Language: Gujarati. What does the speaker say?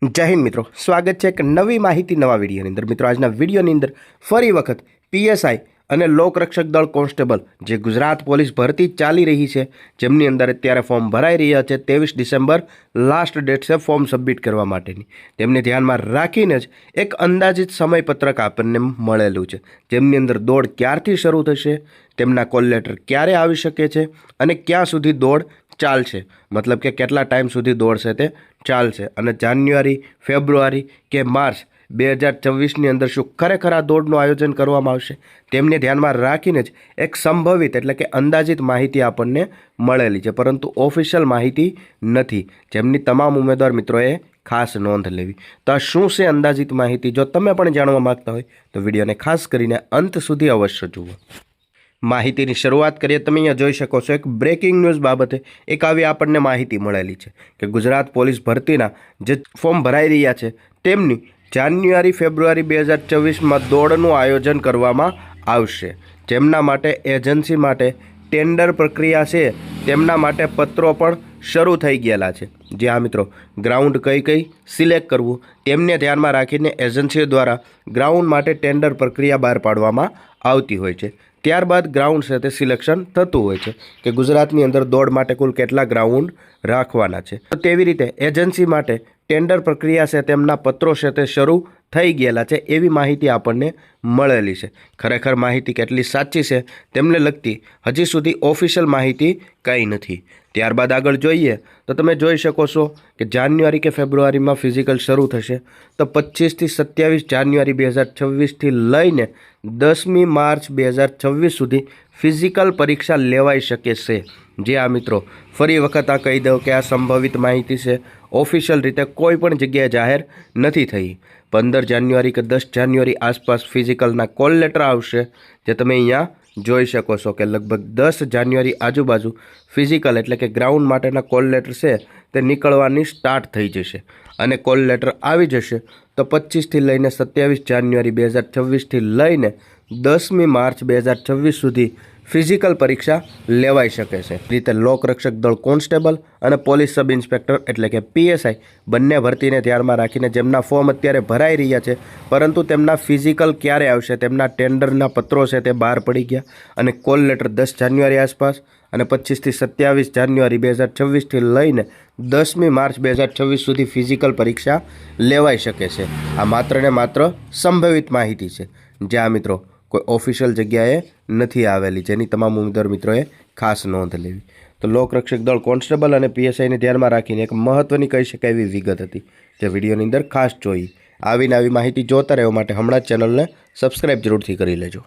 जय हिंद मित्रों, स्वागत है एक नवी माहिती नवा विडियोनी अंदर। मित्रों, आजना विडियोनी अंदर फरी वखत पीएसआई અને લોકરક્ષક દળ કોન્સ્ટેબલ જે ગુજરાત પોલીસ ભરતી ચાલી રહી છે, જેમની અંદર અત્યારે ફોર્મ ભરાઈ રહ્યા છે, 23 ડિસેમ્બર લાસ્ટ ડેટ છે ફોર્મ સબમિટ કરવા માટેની। તેમને ધ્યાનમાં રાખીને જ એક અંદાજિત સમયપત્રક આપણને મળેલું છે, જેમની અંદર દોડ ક્યારથી શરૂ થશે, તેમના કોલ લેટર ક્યારે આવી શકે છે અને ક્યાં સુધી દોડ ચાલશે, मतलब કે કેટલા ટાઈમ સુધી દોડ છે તે ચાલશે અને જાન્યુઆરી, ફેબ્રુઆરી કે માર્ચ 2024ની અંદર શું ખરેખર આ દોડનું આયોજન કરવામાં આવશે, તેમને ધ્યાનમાં રાખીને જ એક સંભવિત એટલે કે અંદાજિત માહિતી આપણને મળેલી છે, પરંતુ ઓફિશિયલ માહિતી નથી, જેમની તમામ ઉમેદવાર મિત્રોએ ખાસ નોંધ લેવી। તો આ શું છે અંદાજિત માહિતી? જો તમે પણ જાણવા માંગતા હોય તો વિડીયોને ખાસ કરીને અંત સુધી અવશ્ય જુઓ। માહિતીની શરૂઆત કરીએ। તમે અહીંયા જોઈ શકો છો એક બ્રેકિંગ ન્યૂઝ બાબતે એક આવી આપણને માહિતી મળેલી છે કે ગુજરાત પોલીસ ભરતીના જે ફોર્મ ભરાઈ રહ્યા છે તેમની જાન્યુઆરી ફેબ્રુઆરી 2024માં દોડનું આયોજન કરવામાં આવશે, જેમના માટે એજન્સી માટે ટેન્ડર પ્રક્રિયા છે, તેમના માટે પત્રો પણ શરૂ થઈ ગયેલા છે। જે આ મિત્રો ગ્રાઉન્ડ કઈ સિલેક્ટ કરવું તેમને ધ્યાનમાં રાખીને એજન્સીઓ દ્વારા ગ્રાઉન્ડ માટે ટેન્ડર પ્રક્રિયા બહાર પાડવામાં આવતી હોય છે। ત્યારબાદ ગ્રાઉન્ડ છે તે સિલેક્શન થતું હોય છે કે ગુજરાતની અંદર દોડ માટે કુલ કેટલા ગ્રાઉન્ડ રાખવાના છે। તો તેવી રીતે એજન્સી માટે ટેન્ડર પ્રક્રિયા છે, તેમના પત્રો છે તે શરૂ થઈ ગયેલા છે, એવી માહિતી આપણને મળેલી છે। ખરેખર માહિતી કેટલી સાચી છે તેમને લગતી હજી સુધી ઓફિશિયલ માહિતી કંઈ નથી। ત્યારબાદ આગળ જોઈએ તો તમે જોઈ શકો છો કે જાન્યુઆરી કે ફેબ્રુઆરીમાં ફિઝિકલ શરૂ થશે, તો 25થી 27 જાન્યુઆરી 2026થી લઈને 10મી માર્ચ 2026 સુધી ફિઝિકલ પરીક્ષા લેવાઈ શકે છે। જે આ મિત્રો ફરી વખત આ કહી દઉં કે આ સંભવિત માહિતી છે, ઓફિશિયલ રીતે કોઈ પણ જગ્યાએ જાહેર નથી થઈ। 15 જાન્યુઆરી કે 10 જાન્યુઆરી આસપાસ ફિઝિકલના કોલ લેટર આવશે, જે તમે અહીંયા જોઈ શકો છો કે લગભગ 10 જાન્યુઆરી આજુબાજુ ફિઝિકલ એટલે કે ગ્રાઉન્ડ માટેના કોલ લેટર છે તે નીકળવાની સ્ટાર્ટ થઈ જશે અને કોલ લેટર આવી જશે તો 25થી લઈને 27 જાન્યુઆરી 2026થી લઈને 10મી માર્ચ 2026 સુધી ફિઝિકલ પરીક્ષા લેવાઈ શકે છે। રીતે લોકરક્ષક દળ કોન્સ્ટેબલ અને પોલીસ સબ ઇન્સ્પેક્ટર એટલે કે પીએસઆઈ બંને ભરતીને ધ્યાનમાં રાખીને જેમના ફોર્મ અત્યારે ભરાઈ રહ્યા છે, પરંતુ તેમના ફિઝિકલ ક્યારે આવશે, તેમના ટેન્ડરના પત્રો છે તે બહાર પડી ગયા અને કોલ લેટર 10 જાન્યુઆરી આસપાસ અને 25થી 27 જાન્યુઆરી 2026થી લઈને 10મી માર્ચ 2026 સુધી ફિઝિકલ પરીક્ષા લેવાઈ શકે છે। આ માત્ર ને માત્ર સંભવિત માહિતી છે, જે આ મિત્રો કોઈ ઓફિશિયલ જગ્યાએ નથી આવેલી, જેની તમામ ઉમેદવાર મિત્રોએ ખાસ નોંધ લેવી। તો લોકરક્ષક દળ કોન્સ્ટેબલ અને પીએસઆઈને ધ્યાનમાં રાખીને એક મહત્ત્વની કહી શકાય એવી વિગત હતી, જે વિડીયોની અંદર ખાસ જોઈ। આવી માહિતી જોતા રહેવા માટે હમણાં જ ચેનલને સબસ્ક્રાઈબ જરૂરથી કરી લેજો।